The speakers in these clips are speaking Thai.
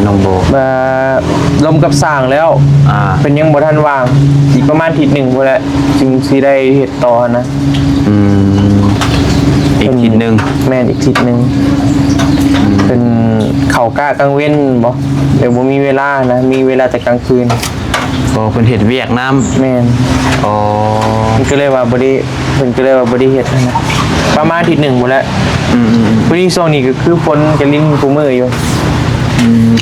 น้องโบมาลมกับสร้างแล้วเป็นยังบ่ทันวางอีกประมาณทีหนึ่งพุ่นแหละจึงสิได้เฮ็ดต่อนะอีกทีหนึ่งแม่นอีกทีหนึ่งเป็นเขากล้ากลางเว้นบ่เดี๋ยวบ่มีเวลานะมีเวลาแต่กลางคืนเป็นเห็ดเวียกน้ำแม่นมันก็เลยว่าบ่ได้เพิ่นก็เลยว่าบ่ได้เฮ็ดนะประมาณทีหนึ่งพุ่นแหละพอดีช่วงนี้ก็คือฝนก็ลิ้นกูมืออยู่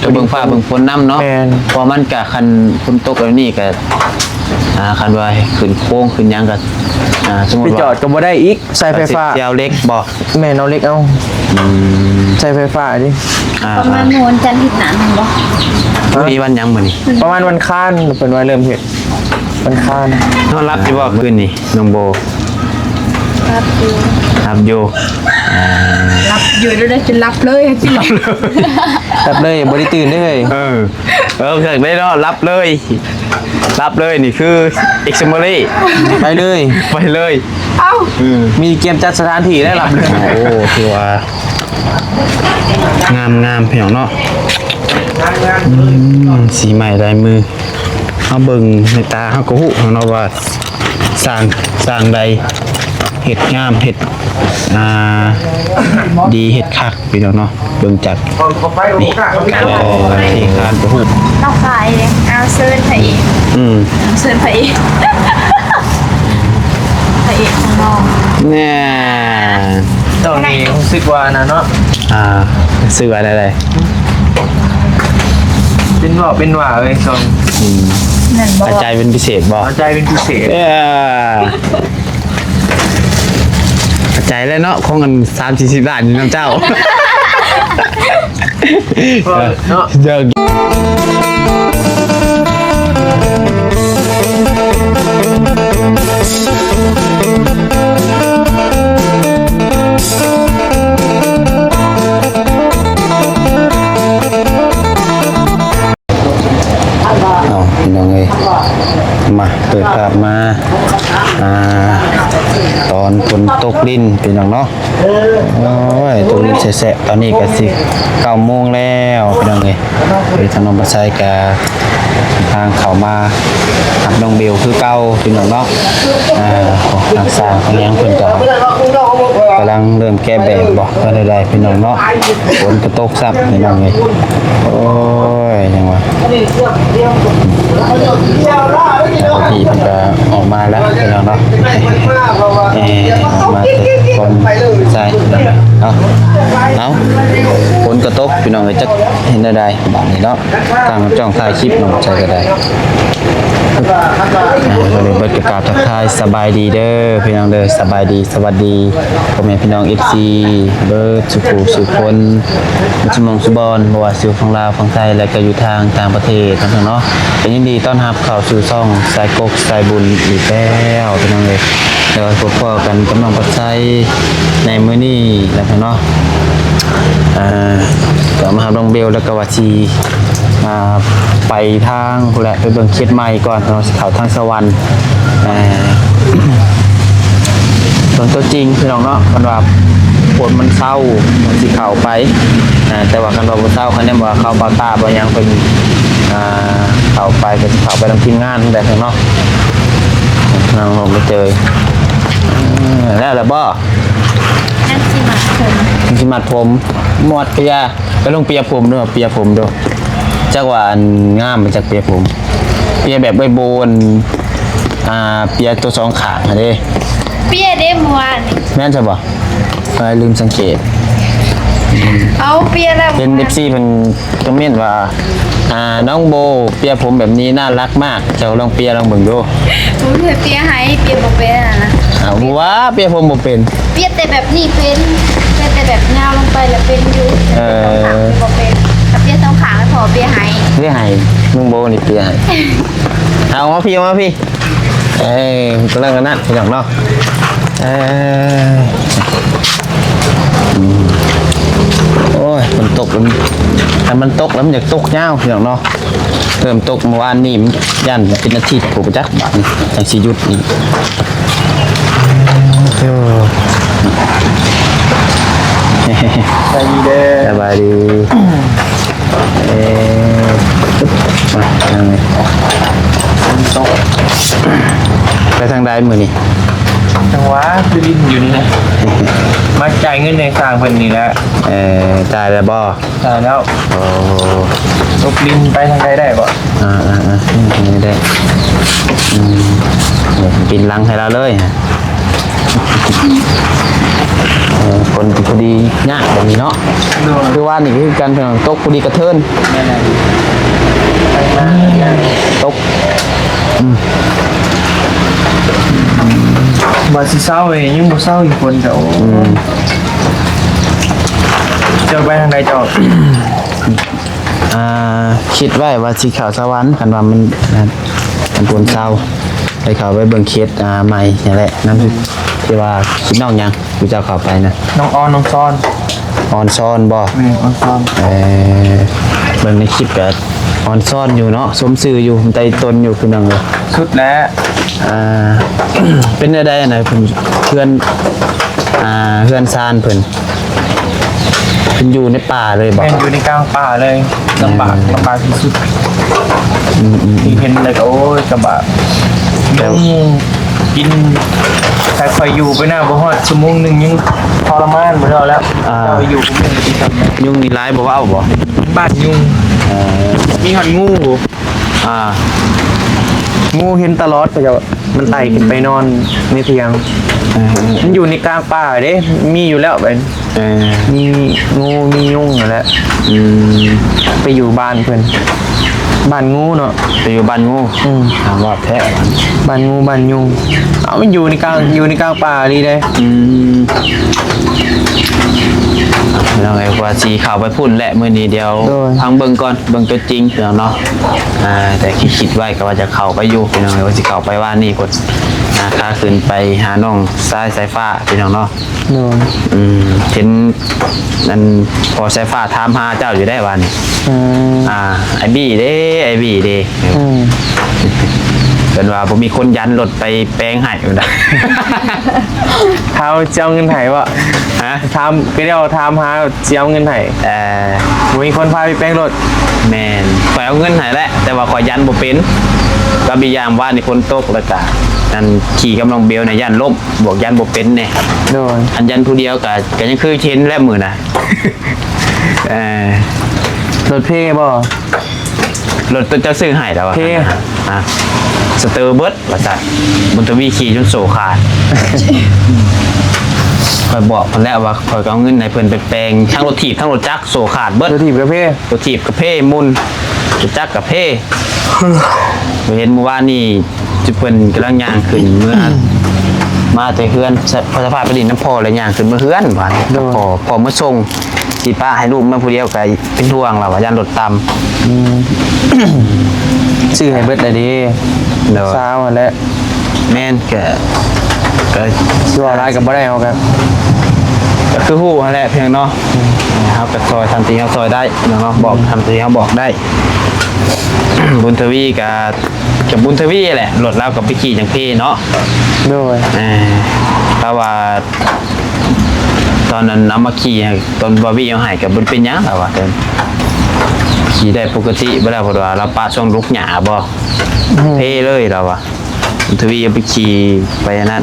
ก็เบิ่งฟ้าเบิ่งฝนน้ำเนาะพอมันกะคันฝนตกแล้วนี่ก็คันว่าขึ้นโค้งขึ้นยังก็สมมุติว่าจอดก็บ่ได้อีกใส่ไฟฟ้าเสียวเล็กบ่แม่นเอาเล็กเอาใส่ไฟฟ้าดิประมาณวันจันทร์ที่หนาหนึ่งบ่มีวันยังมื้อนี้ประมาณวันค้านเพิ่นว่าเริ่มเฮ็ดวันค้านนอนรับอยู่บ่คืนนี้น้องโบรับอยู่รับอยู่ด้วยจะรับเลยสิรับเลยบ่ได้ตื่นได้เลยเกิดได้เนาะรับเลยนี่คือเอ็กซ์เมอรี่ไปเลยเอ้ามีเกมจัดสถานที่ได้รับเลยโอ้ถือว่างามเพียงเนาะสีใหม่ลายมือเอาเบิ่งในตาเฮาก็ฮู้เนาะว่าสร้างใดเห็ดงามเห็ดดีเห็ดคักพี่น้องเนาะเบิ่งจากนี่ที่คานก็ฮู้ต้องขายเลยเอาเซิร์นไปอีกเซิร์นไปอีกของน้องแน่ตอนนี้รู้สึกว่านะเนาะซื้ออะไรเป็นว่าเว้ยซองอาใจเป็นพิเศษบ่อาใจเป็นพิเศษใจเลยเนาะคงกัน30-40 ล้านนี่น้ำเจ้าเนาะเยอะพี่น้องเอ้ยมาเปิดภาพมาตอนฝนตกดินพี่น้องเนาะโอ้ยตกดินแสะๆตอนนี้ก็สิ9 โมงแล้วพี่น้องเอ้ยไปทางน้องบัดไซกะทางเข้ามาหับน้องเบลคือเก่าพี่น้องเนาะทางสร้างเขาเลี้ยงเพิ่นก็กำลังเริ่มแก้แบบบ่ก็ได้พี่น้องเนาะฝนก็ตกซับพี่น้องเอ้ยโอ้ยยังวะพี่เพิ่นก็ออกมาแล้วพี่น้องเนาะมาเถอะก่อนใส่เอาฝนก็ตกพี่น้องเอ้ยจักเห็นได้บัดนี้เนาะตามจ้องถ่ายคลิปน้องใส่ก็ได้ก็เลยเบิดกราบทักทายสบายดีเด้อพี่น้องเด้อสบายดีสวัสดีพ่อแม่พี่น้อง FC เบิดสุคนมุชมงสุบอนบ่ว่าสู่ฝั่งลาวฝั่งไทยและก็อยู่ทางต่างประเทศทั้งเนาะเป็นยินดีต้อนรับเข้าสู่ช่องสายกกสายบุญอีกแล้วพี่น้องเอ้ยแล้วก็พบกันกับน้องปัดไซในมื้อนี้แล้วเนาะก็มาหาน้องเบลแล้วก็ว่าสิไปทางพุ่นแหละไปเบิ่งเขตใหม่ก่อนเราสิเข้าทางสวรรค์ส่วนตัวจริงพี่น้องเนาะมันว่าฝนมันเศร้ามันสิเข้าไปแต่ว่ากันว่าบ่เศร้าคันนี้ว่าเข้าเป่าตาบ่ยังเป็นเข้าไปก็สิเข้าไปทางทีมงานแบบเนาะน้องไปเจอแล้วล่ะบ่นั่นสิมัดผมหมดเปียก็ลงเปียผมด้วยเปียผมด้วยจักว่างามมาจากเปียผมเปียแบบใบโบนเปียตัวสองขาเด้เปียเด้เมื่อวานแม่นใช่ป่ะลืมสังเกตเอาเปียแล้วเป็นเอฟซีเป็นคอมเมนต์ว่าน้องโบเปียผมแบบนี้น่ารักมากเจ้าลองเปียลองเบิ่งดูผมเคยเปียให้เปียบ่เป็นนะว้าเปียผมบ่เป็นเปียแต่แบบนี้เป็นแต่แบบเงาลงไปแล้วเป็นอยู่บ่เป็นเปียต้องขาพอเปียให้น้องโบนี่เปียให้เอามาพี่กำลังกันนั่นพี่น้องเนาะโอ้ยมันตกแต่มันตกแล้วมันอยากตกยาวพี่น้องเนาะเริ่มตกเมื่อวานนี่ยันเป็นอาทิตย์ผมจักบาทจังสิหยุดนี่สบายดีเด้อสบายดี นั่งเลย ตก ไปทางใดมือนี่ จังหวะคือดินอยู่นี่นะมาจ่ายเงินในทางเพิ่นนี่แหละ จ่ายแล้วบ่ จ่ายแล้ว โอ้ ตกดินไปทางใดได้บ่ ไม่ได้ปินลังให้เราเลยฮะคนพอดียากแบบนี้เนาะคือว่านี่คือการตกพอดีกระเทิน นั่นน่ะไปมา ตก บ่สิเศร้าเองยังบ่เศร้าอีกคนแต่โอ้เจ้าไปทางใดเจ้า คิดไว้ว่าสิข่าวสวรรค์กันว่ามันปวนเศร้าไปข่าวไปเบิ่งเคสใหม่นี่แหละน้ำที่ว่าคิดนอกยังกูจะเข้าไปนะ น้องออนน้องซอน ออนซ่อนบ่ ออนซอน เบิ่งในคลิปก็ออนซ่อนอยู่เนาะสมซื่ออยู่มันใจตนอยู่คือนังเลย สุดแล้ว เป็นได้ไหนเพิ่นเพื่อนซานเพิ่นอยู่ในป่าเลยบ่ แม่นอยู่ในกลางป่าเลยลำบากที่สุดที่เห็นเลยก็โอ้ยลำบากกินถ้าคอยอยู่ไปหน้าบ่ฮอดชั่วโมงหนึงยังทรมานบ่ได้แล้วเราอยู่กับมันที่ทำ ยุงนี่ร้ายบ่ว่าเอาบ่ บ้านยุงมีหอนงูงูเห็นตลอดก็จะมันไต่ขึ้นไปนอนในเตียงมันอยู่ในกลางป่าเด้มีอยู่แล้วเป็นมีงูมียุงอยู่แล้วไปอยู่บ้านเพื่อนบ้านงูเนาะ ไปอยู่บ้านงูถามว่าแท้ บ้านงูบ้านยุงเอามันอยู่ในกลางป่าดีเลย เราไอ้ว่าสีขาวไปพุ่นแหละมื้อนี้เดียวพังเบิ่งก่อนเบิ่งตัวจริงพี่น้องเนาะแต่คิดไว้ก็ว่าจะเข้าไปอยู่พี่น้องว่าสิเข้าไปว่านี่กดค่าขึ้นไปหาน้องสายฟ้าพี่น้องเนาะ โน่น เห็นนั่นพอสายฟ้าถามหาเจ้าอยู่ได้วันไอ้บี้เด้เป็นว่าผมมีคนยันรถไปแปลงให้อยู่นะ เท้าเจ้าเงินไถ่วะทำก็เดี๋ยวทำหาเจ้าเงินไถ่มีคนพาไปแปลงรถ แมนขอยเอาเงินให้แหละแต่ว่าขอยยันบ่เป็นก็มียามว่านี่คนตกแล้วก็นั่นขี่กำลังเบลในยันล่มบวกยันบ่เป็นเนี่ย โดน อันยันผู้เดียวก็ยังคือเช่นแล้วมือนะรถเพ่บ่ รถเจ้าซื้อให้แล้ว เพ่ สเตอร์เบิร์ดว่าจัดบุญทวีขี่จนโซขาดคอยบอกคนแรกว่าคอยเอาเงินในเพิ่นไปแปลงทั้งรถถีบทั้งรถจักรโซขาดเบิร์ด รถถีบกับเพ่ รถถีบกับเพ่มุนรถจักรกับเพ่เห็นเมื่อวานนี่จุเพิ่นกำลังย่างขึ้นเมื่อมาแต่เฮือนพอสภาพไปดินน้ำพอเลยย่างขึ้นเมื่อเฮือนผ่านพอเมื่อส่งสีป้าให้ลูกมาผู้เดียวก็เป็นห่วงเราว่ายันรถต่ำ ชื่อให้เบิดได้ดีสาวแล้ว แม่นก็ ชัวร์ร้ายกับบ่ได้เอาครับ ก็คือฮู้นั่นแหละเพียงเนาะเฮาก็ซอยทำที่เฮาซอยได้เนาะบอกทำที่เฮาบอกได้ บุญทวีกับบุญทวีแหละรถเรากับไปขี่จังพี่เนาะ โดย เพราะว่าตอนนั้นเอามาขี่ตอนบอบี้เอาให้กับบุญเป็นหยังล่ะว่าเติมขี่ได้ปกติบ่ได้เพราะว่าเราปาช่วงลุกหญ้าบ่เท่เลยเราอ่ะบุญทวีเอาไปขี่ไปอันนั้น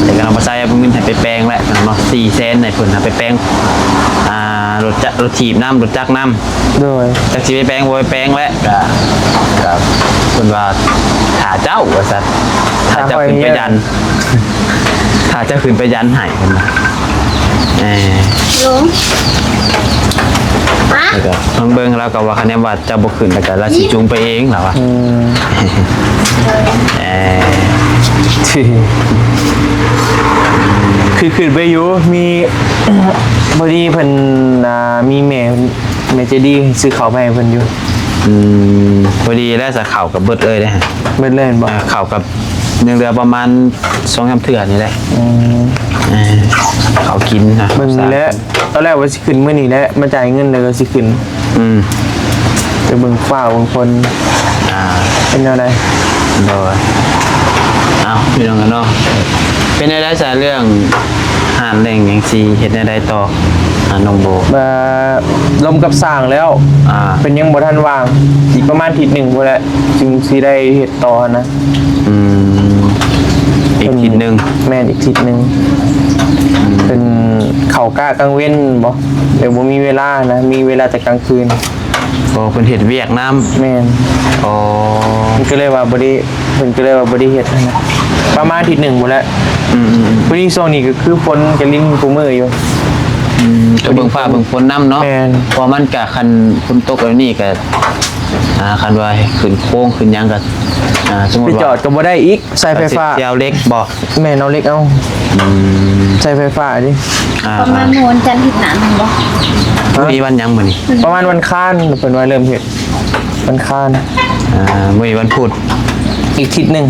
แต่ก็เอามาใส่เอาเงินให้ไปแปลงแหละเนาะ400,000ให้เพิ่นไปแปลงรถถีบน้ำรถจักรน้ำ โดย จักสิไปแปลงบ่ไปแปลงแล้วก็เพิ่นว่าถ้าเจ้าว่าซั่นถ้าเจ้าขึ้นไปยันถ้าเจ้าขึ้นไปยันให้เพิ่นว่าลุงฮะ แล้วก็ทางเบิ่งแล้วก็ว่าคะแนนว่าเจ้าบ่ขึ้นแล้วก็ราสิจูงไปเองล่ะว่าคือขึ้นไปอยู่มีพอดีเพิ่นมีแม่ใจดีซื้อข้าวไปให้เพิ่นอยู่ พอดีแล้วจะเข้ากับเบิดเลยเด้ฮะ เบิดเลยบ่ เข้ากับ1เดือนประมาณ 2-3 เทื่อนี่แหละเขากินนะ เบิ่งนี่แหละตอนแรกว่าสิขึ้นมื้อนี้แหละมาจ่ายเงินแล้วก็สิขึ้นจะเบิ่งฟ้าเบิ่งคนเป็นแนวใด โดยเอาพี่น้องกันเนาะเป็นอะไรสาเรื่องหานแหล่งอย่างซีเห็นอะไรต่อ น้องโบ มาลมกับสร้างแล้ว เป็นยังบ่ทันวางอีกประมาณอาทิตย์หนึ่งพอแล้วจึงสิได้เฮ็ดต่อนะ อีกทีหนึ่ง แม่นอีกอาทิตย์หนึ่งเป็นเขากล้ากลางเว้นบ่เดี๋ยวบ่มีเวลานะมีเวลาแต่กลางคืน โอ้เป็นเห็ดเวียกน้ แม่น ำอ๋อ มันก็เลยว่าบ่ได้เพิ่นก็เลยว่าบ่ได้เฮ็ดนะประมาณอาทิตย์หนึ่งหมดแล้วพอดีช่วงนี้ก็คือฝนก็ลิ้นกูมืออยู่ ก็เบิ่งฟ้าเบิ่งฝนน้ำเนาะ แม่น พอมันกะคันฝนตกแล้วนี่ก็คันว่าขึ้นโค้งขึ้นหยังก็สมมุ ไป ติว่า จอดก็บ่ได้อีกใส่ไฟฟ้า เจียวเล็กบ่ แม่นเอาเล็กเอาใส่ไฟฟ้าดิ ประมาณโมนจันทร์ถึงหนาหนึ่งบ่ มีวันหยังมื้อนี้ ประมาณวันค้านเพิ่นว่าเริ่มเฮ็ดวันค้าน มื้อนี้วันพุธ อีกอาทิตย์หนึง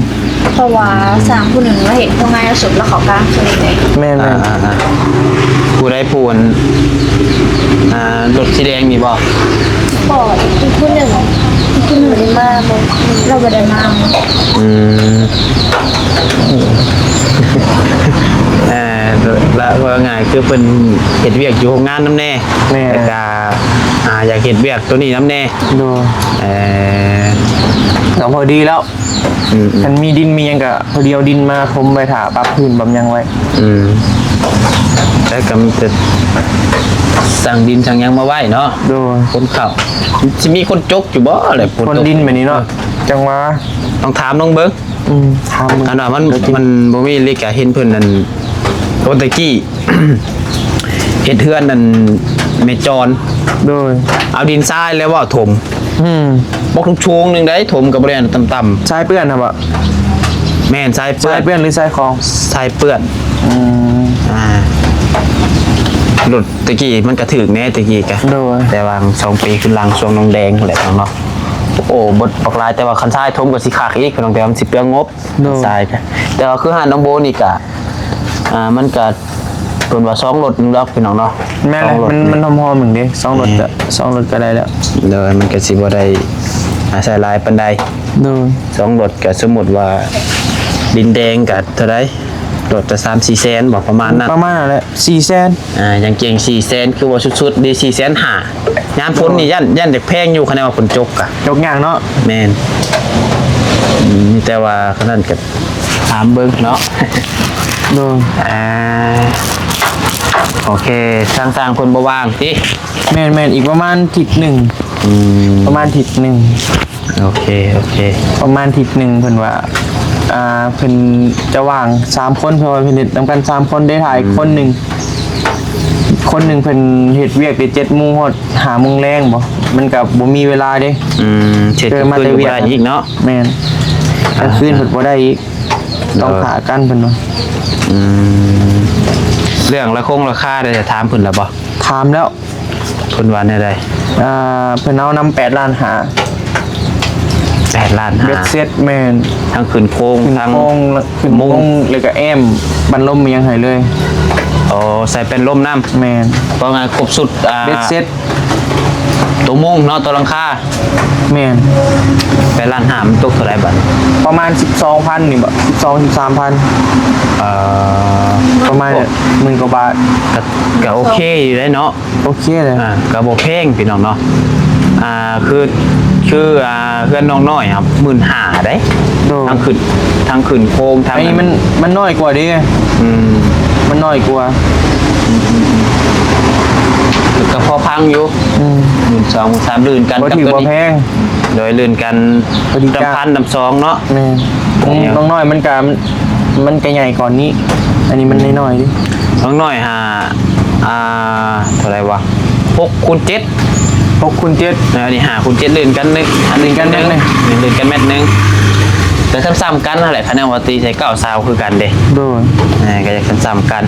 เพราะว่าสร้างผู้หนึ่งมาเห็นตรงงานสุดแล้วเขากล้าเลย แม่น ผู้ใดผู้อันรถสีแดงนี่บ่ ปอดอีกผู้หนึ่งได้มาบ่เราบ่ได้มา ละว่าง่ายคือเพิ่นเฮ็ดเวียกอยู่โรงงานน้ำแน่ แม่ แล้วก็อยากเฮ็ดเวียกตัวนี้น้ำแน่ ดู เอ่อ ก็พอดีแล้วมันมีดินมีหยังก็พอดีเอาดินมาคมไปถาปรับพื้นบำยังไว้ แล้วก็มีแต่สั่งดินสั่งหยังมาไว้เนาะ ดู คนเข้าสิมีคนจกอยู่บ่อะไรฝ คน ตก ดินแบบนี้เนาะจังหวะ ต้องถามน้องเบิ่ง ทำ อันว่ามันบ่มีเลยก็เห็นเพิ่นนั่นโตตะกี้ เฮ็ดเฮือนนั่นแม่จร ดู เอาดินทรายแล้วว่าถม บอกทุกช่วงหนึงได้ถมกับบ่ได้ต่ำๆ ทรายเปื้อนครับอ่ะ แม่นทราย ท เปื้ รา อย น เปื้อนหรือทรายคลอง ทรายเปื้อนรถตะกี้มันกระถึกแน่ตะกี้กะ ดู แต่วาง2 ปีขึ้นหลังช่วงน้องแดงแหละเนาะโอ้บดปากลายแต่ว่าคันทรายถมก็สิคักอีกพี่น้องแต่ว่ามันสิเปลืองงบทรายกะแต่ว่าคือหาน้องโบนี่กะมันก็เพิ่นว่า2รถนึงแล้วพี่น้องเนาะ แม่เลยมันหอมๆเหมือนดิ2 รถจะ2 รถก็ได้แล้ว เลยมันก็สิบ่ได้ใส่ลายปานใด ดู 2รถก็สมมุติว่าดินแดงก็เท่าใดรถจะ3-4แสนบ่ประมาณนั้น ประมาณนั้นแหละ400,000 อย่างเก่ง4แสนคือว่าสุดๆดี4แสนหายามพ้นนี่ยันเด็กแพงอยู่คะแนนว่าฝนจกอะ ยกอย่างเนาะ แม่นมีแต่ว่าขนาดกับถามเบิ้งเนาะ ดู โอเคสร้างคนบ่ว่างสิ แม่นอีกประมาณอาทิตย์หนึ่งประมาณอาทิตย์หนึ่ง โอเคประมาณอาทิตย์หนึ่งเพิ่นว่าเพิ่นจะว่าง3 คนเพราะว่าเพิ่นเฮ็ดนำกัน3 คนได้ถ่ายคนหนึ่งเพิ่นเฮ็ดเวียกได้7 โมงฮอด5 โมงแรงบ่มันก็บ่มีเวลาเด้ เช็ด เจอมา ขึ้น แต่ บ่ เวียก ได้อีกเนาะ แม่นกลางคืนเพิ่นบ่ได้อีกต้องขากันเพิ่นว่า เรื่องราคาได้จะถามเพิ่นแล้วบ่ ถามแล้ว เพิ่นว่าแนวใด เพิ่นเอานำ8 ล้านหา 8 ล้าน เบ็ดเซ็ตแม่น ทั้งขึ้นโค้ง ขึ้น ทั้ง โค้งขึ้น มุ โค้ ง งแล้วก็แอมบันลมมียังให้เลย ใส่เป็นร่มน้ำ แม่น เพราะงั้นครบสุดเบ็ดเซ็ต ตัวมุงเนาะตัวหลังคา แม่น 8 ล้านหามันตกเท่าไหร่บัด ประมาณ 12,000 นี่บ่13,000ประมาณ10,000 กว่าบาท ก็โอเคอยู่ได้เนาะ โอเคเลย ก็บ่แพงพี่น้องเนาะคือเพื่อนน้องน้อยครับ15,000ได้ทั้งขึ้นโค้งทั้ง ไอ้นี่มันน้อยกว่าดิมันน้อยกว่า ก็พอพังอยู่12 13ลื่นกัน บ่ กับ ถือ ตัว บ่ นี้ แพง โดยลื่นกัน พอดีจ้ะ 1,000 1,200เนาะ แม่นน้องน้อยมันก็ใหญ่ก่อนนี้ อันนี้มันน้อยๆดิ น้องน้อยเท่าไหร่วะ6 คูณ 7 6 คูณ 7 อันนี้5 คูณ 7ลื่นกันนึง ลื่นกันเม็ดหนึ่ง ลื่นกันเม็ดนึงแต่ซ้ำๆกันนั่นแหละคะแนนว่าตีใส่9 ซาวคือกันเด้ โดย ก็จะซ้ำๆกัน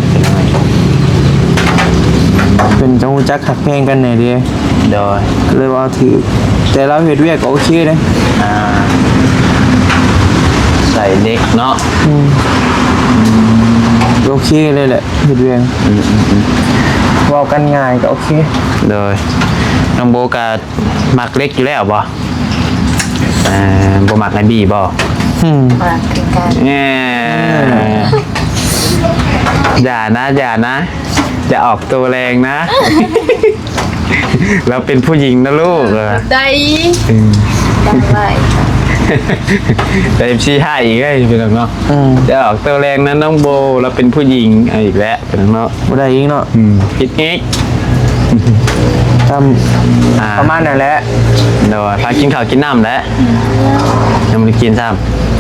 เป็นจังฮู้จักหักแพงกันแหน่ดิ โดย ก็เลยว่าถือแต่เราเฮ็ดเวียกก็โอเคเด้ ใส่เด็กเนาะ โอเคเลยแหละเฮ็ดเวียกเว้ากันง่ายก็โอเค โดยน้องโบกะมักเล็กอยู่แล้วบ่บ่มักไอ้บี้บ่ มาถึงการ อย่านะ จะออกตัวแรงนะ เราเป็นผู้หญิงนะลูก ได้ได้ แต่MCให้อีกไงเป็นเนาะจะออกตัวแรงนะน้องโบเราเป็นผู้หญิงอีกแล้วเป็นเนาะ บ่ได้อีกเนาะ คิดเอก ทำประมาณนั้นแหละ เดี๋ยวพากินข้าวกินน้ำแล้วยังไม่ได้กินซ้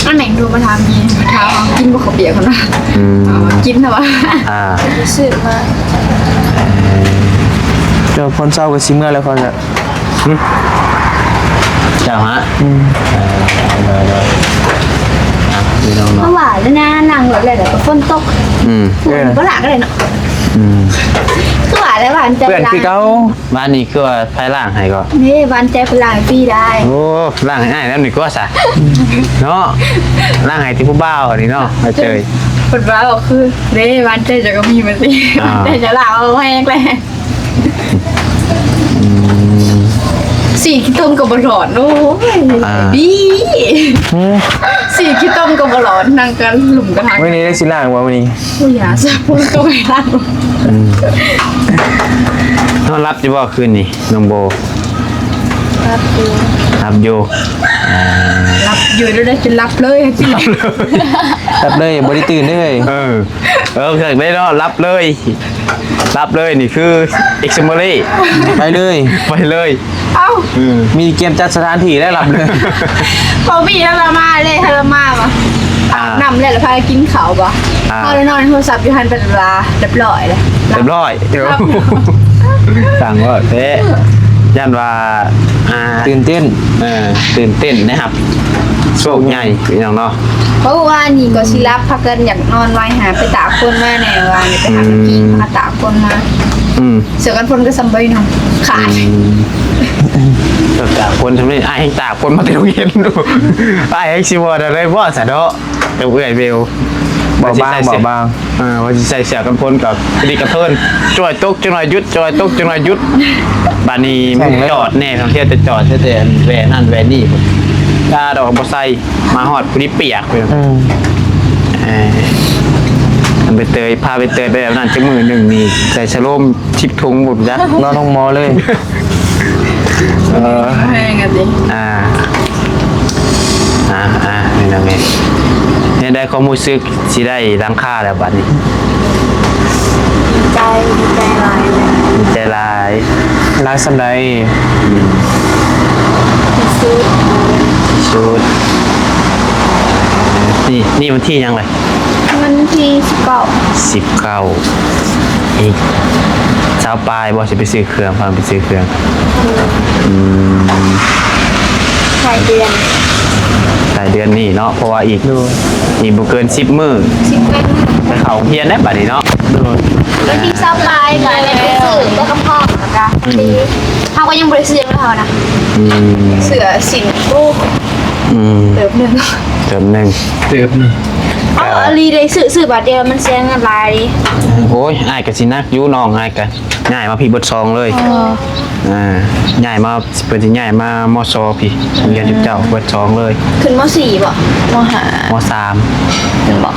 อันไหนดูมาทำนี่มาทำกินบะขบเบียร์คนละกินทำไม ำ รู้สึกมา เดี๋ยวคนเศร้ากับซิเมื่อแล้วคนจะ เจ้าฮะพี่น้อง เพ เนาะ ราะว่าแล้วนะนั่งรถเลยแต่ฝนตกฝนก็หลากก็เลยเนาะคือว่าแล้ววันใจ เพื่อนคือเขา บ้านนี้คือว่าไฟล่างให้ก็ นี่วันใจพลังพี่ได้ โอ้ล่างให้ง่ายแล้วนี่ก็ซะเนาะล่างให้ที่ผู้บ่าวอันนี้เนาะมาเจอ คนร้ายบอกคือเด้วันใจจะก็มีมาสิแต่จะลาเอาแห้งเลยสี่ขี้ต้มกับบะหลอนโอ้ยดีสี่ขี้ต้มกับบะหลอนนั่งกันหลุมกระถาง วันนี้ได้สิล่างว่าวันนี้ ผู้หญิงสักคนก็ไม่รัก นอนรับอยู่บ่คืนนี้น้องโบ รับอยู่ รับอยู่ รับอยู่ด้วยนะจะรับเลยจริง ตัดเลยบ่ได้ตื่นเลย เกิดได้เนาะรับเลยนี่คือเอ็กซ์เมอรี่ ไปเลย ไปเลย เอ้า มีเกมจัดสถานที่ได้รับเลย พอพี่ทรมาเลยทรมาป่ะนำเลยแล้วพากินเขาป่ะพอแล้วนอนโทรศัพท์อยู่หันเป็นเวลาเรียบร้อยเลย เรียบร้อยสั่งว่าเทยันว่าตื่นเต้น ตื่นเต้นนะครับโชคใหญ่พี่น้องเนาะ เพราะว่านี่ก็สิรับพักกันอยากนอนไว้หาไปตากคนมาแน่ว่าไปหากินมาตากคนมาเสือกันพนก็สำใบน้องขาด ตากคนทำไมไอ้ตากคนมาเที่ยวเย็นดูไอ้ชิวอะไรบ่สะเนาะเดี๋ยวเอื่อยเบล บ่บางว่าจะใส่เสื้อกันพนกับดีกระเทินจอยตกจังหน่อยยุดจอยตกจังหน่อยยุดบานี้มึงจอดแน่ท่องเที่ยวจะจอดแต่แหวนนั่นแหวนนี่ถ้าดอกบ่ใส่มาฮอดพอดีเปียกไปไปเตยพาไปเตยไปแบบนั้นจังมือหนึ่งนี่ใส่ชะโลมชิบทุงบุบจ้ะ นอนห้องหมอเลย แพงกันดิ นี่นะแม่เนี่ยได้ข้อมูลซึกสิได้รังค่าแล้วบัดนี้ ใจลายเลย ใจลาย ร้านสันได ซื้อ ชุดนี่มันที่ยังไง มันที่19อีกเช้าปลายบ่สิไปซื้อเครื่องฟังไปซื้อเครื่อง ใช่เดือน หลายเดือนนี่เนาะเพราะว่าอีกบ่เกิน10มื้อ 10 เป็น ไปเข้าเฮียนได้บัดนี้เนาะ แล้วที่ซับลายกันเลยไปซื้อแล้วก็พ่อนะคะดีเขาก็ยังบริสุทธิ์ไม่พอนะเสือสินรูปเติมหนึ่ง เติมหนึ่ง รีได้สื่อบาทเดียวมันเสียเงินลายดิ โอ้ยอ้ายก็สินักอยู่น้องอ้ายก็ง่ายมาพี่เบิดซองเลยง่ายมาเพิ่นสิง่ายมามสพี่เรียนอยู่เจ้าเบิดซองเลย ขึ้นม .4 บ่ม ม3 .5 บ่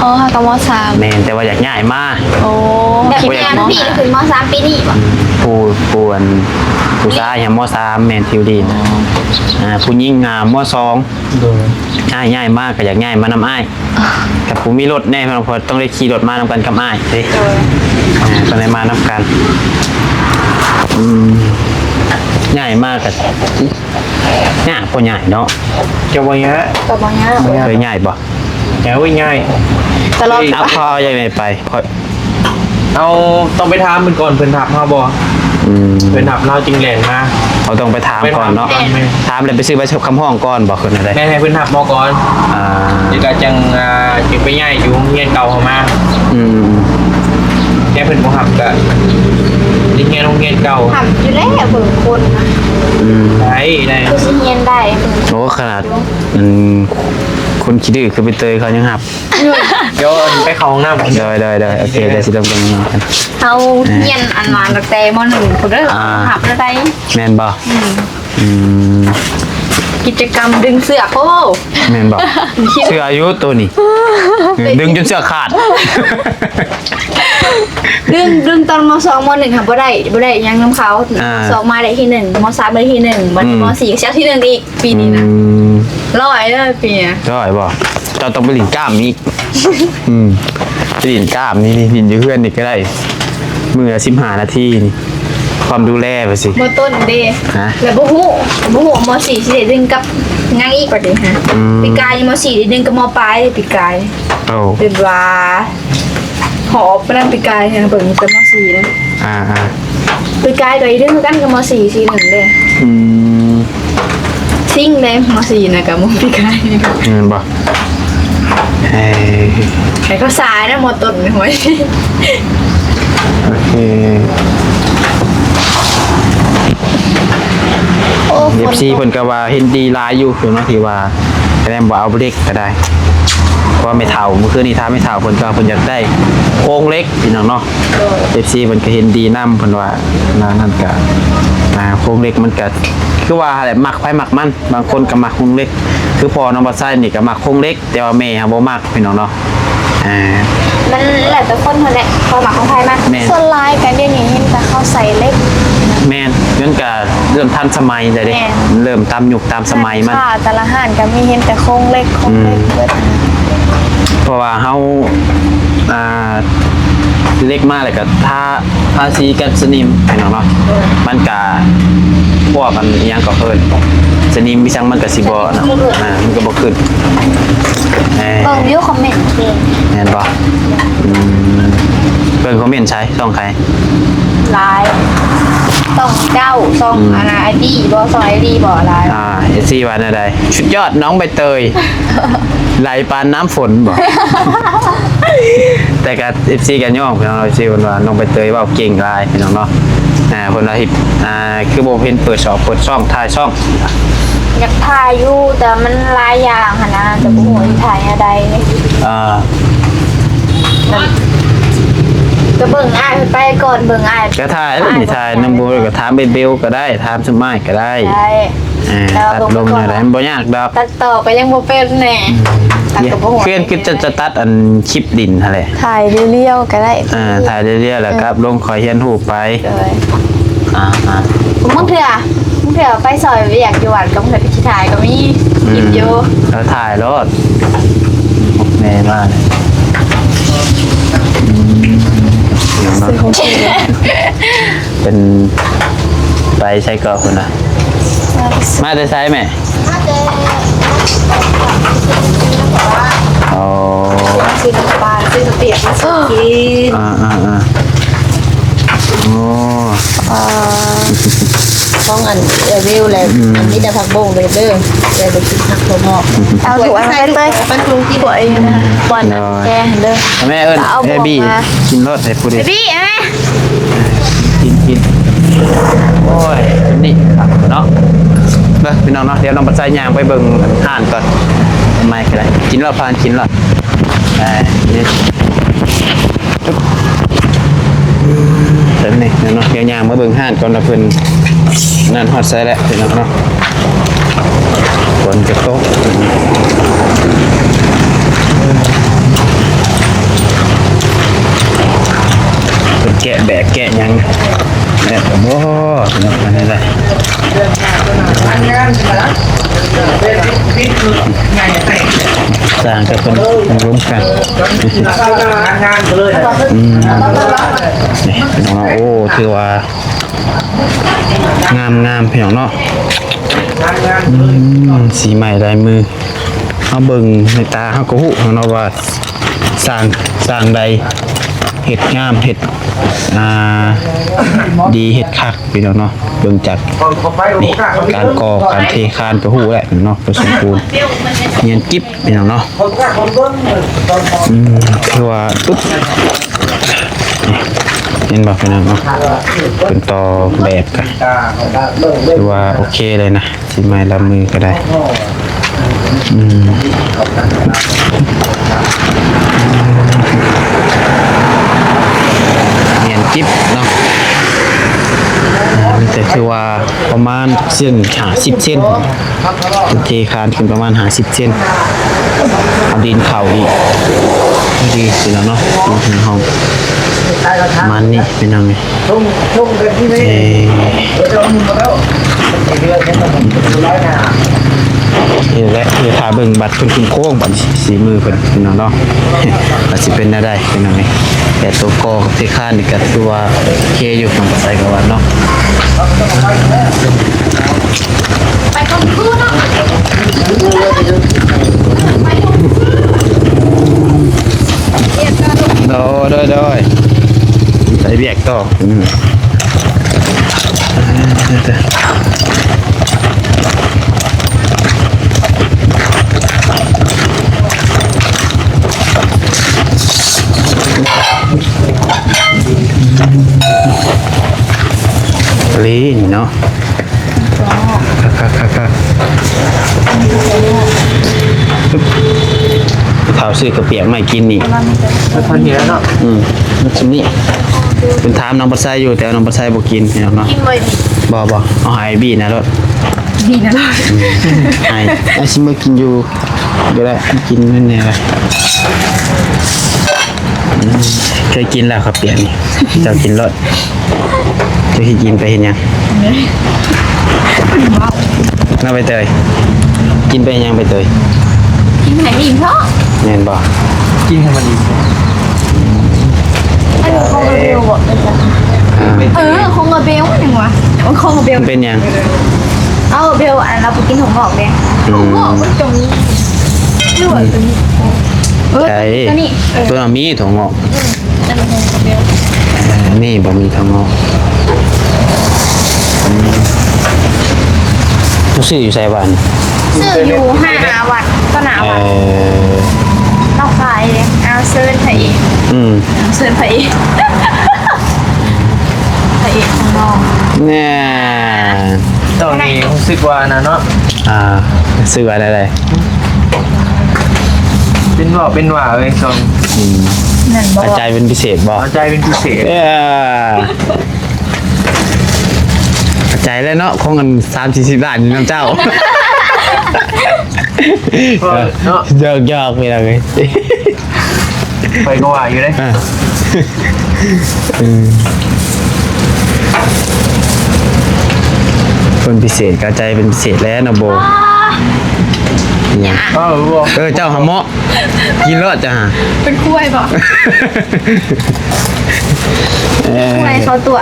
อ๋อกับม .3 แม่นแต่ว่าอยากง่ายมา โอ้แบบนี้นะพี่ขึ้นม .3 ปีนี้บ่ ผู้ชายอย่างม3แม่นทิวดีนผู้หญิงม2ง่ายมากก็อยากง่ายมานำอ้ายกับผู้มีรถแน่เพราะต้องได้ขี่รถมานำกันกับอ้ายเด้ต้องได้มานำกันง่ายมากกับง่ายก็ง่ายเนาะ จะว่าเงี้ย ก็บ่ยาก เคยง่ายบ่ แง่ง่าย ตลอด เอาพอยังไงไปพอ เอาต้องไปถามมันก่อนเพิ่นถามเฮาบ่เพิ่นถามเราจริงแหล่งมา เขาต้องไปถามก่อนเนาะถามเลยไปซื้อใบคำห้องก่อนบอกคนอะไร แม่ให้เพิ่นถามหมอก่อนเดี๋ยวก็จังไปย้ายอยู่โรงเรียนเก่าเฮามาแค่เพิ่นบ่ฮับก็ที่เรียนโรงเรียนเก่า ทำอยู่แล้วเบิ่งคนนะ ได้ คือสิเรียนได้เบิ่ง โอ้ขนาดคนคิดดื้อคือไปเตยเขายังหับ เดี๋ยวไปเข้าห้องน้ำก่อน ได้โอเคได้สิต้องกัน เอาเรียนอันมาตั้งแต่ม .1 พุ่นเด้อหับแล้วได้ แม่นบ่ กิจกรรมดึงเสือกโอ้ แม่นบอกเสื้ออายุตัวนี้ดึงจนเสื้อขาด ดึงตอนม.2 ม.1ค่ะบ่ได้ยังน้ำเขาสองมาได้ที่1ม.3ได้ที่1บัดม.4ก็เสียที่1อีกปีนี้นะร้อยเลยปีนี้ ก็ไอ้บอกเจ้าต้องไปหลินกล้ามอีกไปหลินกล้ามนี่หลินอยู่เพื่อนนี่ก็ได้มือละ15 นาทีนี่ความดูแลไปสิ มต้นเด้ ฮะ แล้วบ่ฮู้ม.4สิได้ดึงกับนางอีกว่าดิฮะปีกายม.4ได้ดึงกับม.ปลายปีกาย โอ้ เป็นว่าหอบไปนั่นปีกายเนี่ยเบิ่งแต่ม.4นะ อ่า ปีกายก็อีดึงกันกับม.4 4 1เด้ ซิ่งเลยม.4นะกับม.ปีกาย เงินบอกเฮ้ย ใครเขาสายนะมต้นหวย โอเค โอ้ เอฟซีเพิ่นก็ว่าเห็นดีหลายอยู่คือเนาะที่ว่าแสดงบ่เอาเล็กก็ได้เพราะว่าไม่เท่าเมื่อคืนนี้ถ้าไม่เท่าเพิ่นก็เพิ่นอยากได้โครงเล็กพี่น้องเนาะเอฟซีเพิ่นก็เห็นดีนํเพิ่นว่านั่นก็โครงเล็กมันก็คือว่าแหละมักไปมักมันบางคนก็มักโครงเล็ก คือพอน้องบ่ใส่นี่ก็มักโครงเล็ก แต่ว่าแม่บ่มักพี่น้องเนาะมันแหละแต่คนเท่านั้นพอหมักของไทยมากส่วนลายกันเดี๋ยวนี้เห็นแต่เขาใส่เล็ก แม่นนั่นก็เริ่มทันสมัยเลยเด้เริ่มตามยุคตามสมัยมัน ค่ะแต่ละห้านก็มีเห็นแต่โครงเล็กเบิด เพราะว่าเฮาเล็กมากเลยก็ทาสีกันสนิมพี่น้องเนาะมันก็พวกกันอิหยังก็เพิ่นสนิมมีจังมันก็สิบ่เนาะมันก็บ่ขึ้นเบิ่งวิวคอมเมนต์เอง แม่นบ่เบิ่งคอมเมนต์ใช้ช่องใคร ลายต้องเจ้าซองอะไรไอดีบ่ซองไอดีบ่ลายFC ว่าแนวใดชุดยอดน้องใบเตยไหลปานน้ำฝนบ่ แต่ก็ FC กันย่องพี่น้อง FC เพิ่นว่าน้องใบเตยเว้าเก่งหลายพี่น้องเนาะเพิ่นว่าคือบ่เห็นเปิดช่องถ่ายช่อง อยากถ่ายอยู่แต่มันหลายอย่างหั่นนะแต่บ่ฮู้ว่าถ่ายอะไรก็เบิ่งอ้ายไปก่อนเบิ่งอ้าย ก็ถ่ายนี่ถ่ายน้ำบูก็ถามเบลก็ได้ถามสมัยก็ได้ตัดลงอะไรมันบ่ยากดอกตัดต่อก็ยังบ่เป็นแน่ตัดก็บ่ฮู้เพื่อนคือจะตัดอันคลิปดินหั่นแหละ ถ่ายเรียวๆก็ได้ถ่ายเรื่อยๆแล้วครับลงขอเฮียนรูปไปมึงเถื่อไปซอยอยากอยู่วัดก็เถื่อไปขี้ถ่ายก็มีหยิบอยู่แล้วถ่ายรถแม่มากเป็นไปใช้เกาะคนนะมาจะใช้ไหมอ๋อซื้อน้ำปลาซื้อเปียกมาซื้อกินโอ้ท้องอันวิวเลยอันนี้แต่ผักบงเลยเด้อแต่ไปกินผักถั่วงอกเอาถั่วอะไรไปมันปรุงที่ถั่วเองนะบ่อนแกงเด้อแม่เอิญเอบี้กินรสให้ผู้ดีเอบี้ไหมกินโอ้ยนี่ครับเนาะพี่น้องเนาะเดี๋ยวน้องปัจจัยยางไปเบิ่งห่านก่อนทำไมกันได้กินรอดพานกินรอดนี่เดี๋ยวนี่เนาะเดี๋ยวยางมาเบิ่งห่านก่อนนะเพิ่นนั่นฮอดใส่แล้วพี่น้องเนาะฝนจะตกเป็นแกะแบกแกะยังเนี่ยโอ้พี่น้องนั่นแหละสร้างกับคนร่วมกันนี่พี่น้องโอ้ถือว่างามพี่น้องเนาะสีใหม่ลายมือเอาเบิ่งในตาเขาก็หูเนาะว่าสร้างใดเห็ดงามเห็ดดีเห็ดคักพี่น้องเนาะเบิ่งจากนี่การก่อการเทคานก็หูแหละเนาะก็สมบูรณ์เงียนกิ๊บพี่น้องเนาะคือว่าปุ๊บเห็นบอกพี่น้องเนาะเป็นต่อแบบกันคือว่าโอเคเลยนะสีไม้ลำมือก็ได้เนียนจิ๊บเนาะ แต่คือว่าประมาณเส้น50 เส้นเทคานขึ้นประมาณ50 เส้นเอาดินเข่าอีกดีสิแล้วเนาะลงถึงห้องมันนี่เป็นยังไงและเดี๋ยวถ่าเบิ่งบัตรเพิ่นคุ้มโค้งบัตรสีมือเพิ่นเป็นเนาะอาจสิเป็นได้เป็นยังไงแต่ตัวกอกับเทคานนี่ก็คือว่าเคอยู่ฝั่งใส่กับว่าเนาะ ไปก่อนคืนเนาะ โดยใส่เบียกต่อลีนเนาะเท้าซื้อกระเปียกไม่กินนี่ แล้วคนเห็นแล้วเนาะ มันชิมนี่เป็นถามน้องปัสไซอยู่แต่น้องปัสไซบ่กินเนาะ กินเลยดิ บ่เอาหายบี้นะรถ ดีนะล่ะ หายไอ้ชิมกินอยู่ก็ได้กินนั่นแหละเคยกินแล้วครับเปียกนี่เจ้ากินรถจะกินไปเห็นยังน่าไปเตยกินไปยังไปเตย กินไหนอิ่มเพราะ แม่นบ่ กินให้มันดี ไอ้คงกระเบลบอกเป็นจังคงกระเบลยังวะมันคงกระเบล มันเป็นยัง เอาเบลอันเราไปกินของบอกเนี่ยของบอกมันตรงนี้ไม่ไหวตรงนี้ใช่ ตัวนี้ ตัวมีถั่วงอก จะเป็นของกระเบล นี่บ่มีถั่วงอกรู้สึกอยู่ไสบ้าน ซื้ออยู่5 วัดก็หนาวัดนอกไฟเลยเอาเซิร์นไทยเองเซิร์นไทยเองไทยเองข้างนอก แน่ ตอนนี้รู้สึกว่านะเนาะ ซื้ออะไร เป็นว่าเลยสอง นั่นบอก ใจเป็นพิเศษบ่ เอาใจเป็นพิเศษ ใจแล้วเนาะคงกัน30-40 บาทนี่น้ำเจ้า เนาะ ยอกไปเลย ไปก็ว่าอยู่เลย คนพิเศษกระใจเป็นพิเศษแล้วนะโบเนี่ย บอก เจ้าหำเมาะกินรอดจ้ะ เป็นกล้วยบอกกล้วยเขาตัว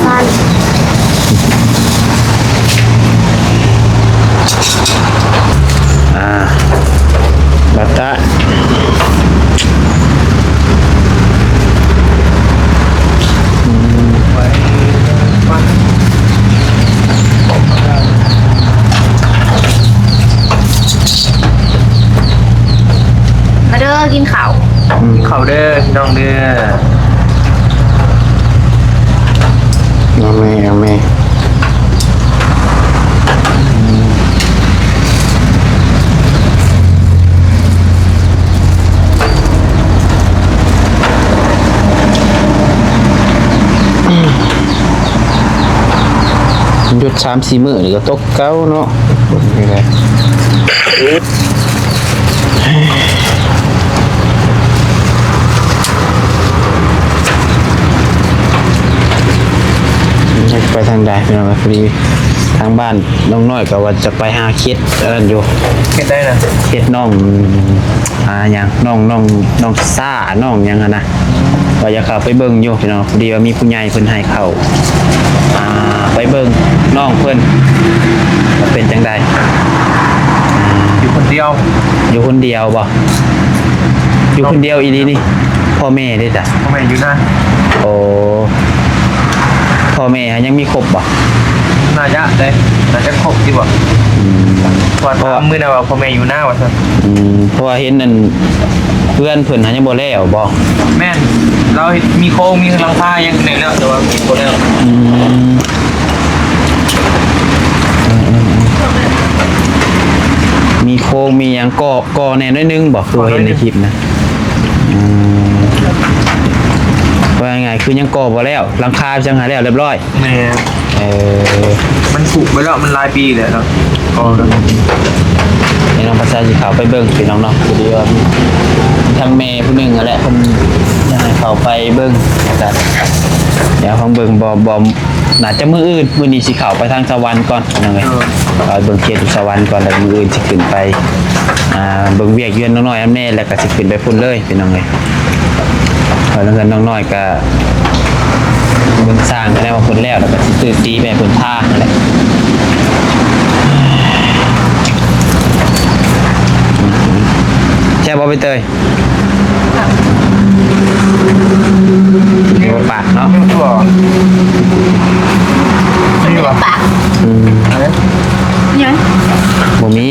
สั้น บัตตะมาเด้อกินข้าว เขาเด้อน้องเด้อ เอาแม่หยุด3-4 มื้อนี่ก็ตกเก้าเนาะนี่แหละไปทางใดพี่น้องพอดีทางบ้านน้องน้อยก็ว่าจะไปหาเค็ดอะไรอยู่ เก็บได้นะ เค็ดน้องอย่างน้องซ่าน้องหยังอะนะว่าจะเข้าไปเบิ่งอยู่พี่น้องพอดีว่ามีผู้ใหญ่เพิ่นให้เข้าไปเบิ่งน้องเพิ่นว่าเป็นจังได อยู่คนเดียว อยู่คนเดียวบ่อยู่คนเดียวอีหลีนี่พ่อแม่ได้จ้ะ ทำไมอยู่นะ โอ้พ่อแม่ยังมีครบบ่ น่าจะเลยน่าจะครบดีกว่าพอมือนะว่าพ่อแม่อยู่หน้าว่ะสิ เพราะว่าเห็นนั่นเพื่อนเพิ่นหายังบ่แล้วบ่ แม่นเรามีโค้งมีหลังคายังไหนแล้วแต่ว่ามีคนแล้ว มีโครงมีหยังก่อแน่น้อยนึงบ่คือว่าเห็นในคลิปนะ ว่าไงคือยังก่อบ่แล้วหลังคาจังหาแล้วเรียบร้อย แม่ เออ มันผูกไปแล้วมันหลายปีแล้วเนาะก็ นี่น้องประชาสิเขาไปเบิ่งพี่น้องเนาะพอดีว่าทางแม่ผู้หนึงนั่นแหละเพิ่นอยากให้เขาไปเบิ่งกันเดี๋ยวฟังเบิ่งบ่น่าจะมื้ออื่นมื้อนี้สิเข้าไปทางสวรรค์ก่อนพี่น้องเอ้ยไปเบิ่งเขตสวรรค์ก่อนแล้วมื้ออื่นสิขึ้นไปเบิ่งเวียกเยือนน้อยๆอันแน่แล้วก็สิขึ้นไปพุ่นเลยพี่น้องเอ้ยแล้วเงินน้อยๆก็เบิ่งสร้างก็ได้ว่าเพิ่นแล้วแล้วก็สิตื้อตีไปให้เพิ่นท่านั่นแหละแช่บอไปเตยมีปากเนาะ ตัวนี่วะ ปากยัง บ่มี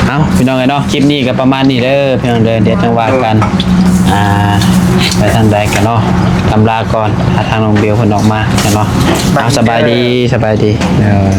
เอาพี่น้องไงเนาะคลิปนี้ก็ประมาณนี้เด้อพี่น้องเดินเดี๋ยวจังว่ากันไปทางใดกันเนาะทำลาก่อนหาทางน้องเบลคนออกมาเนาะเอาสบายดีเด้อ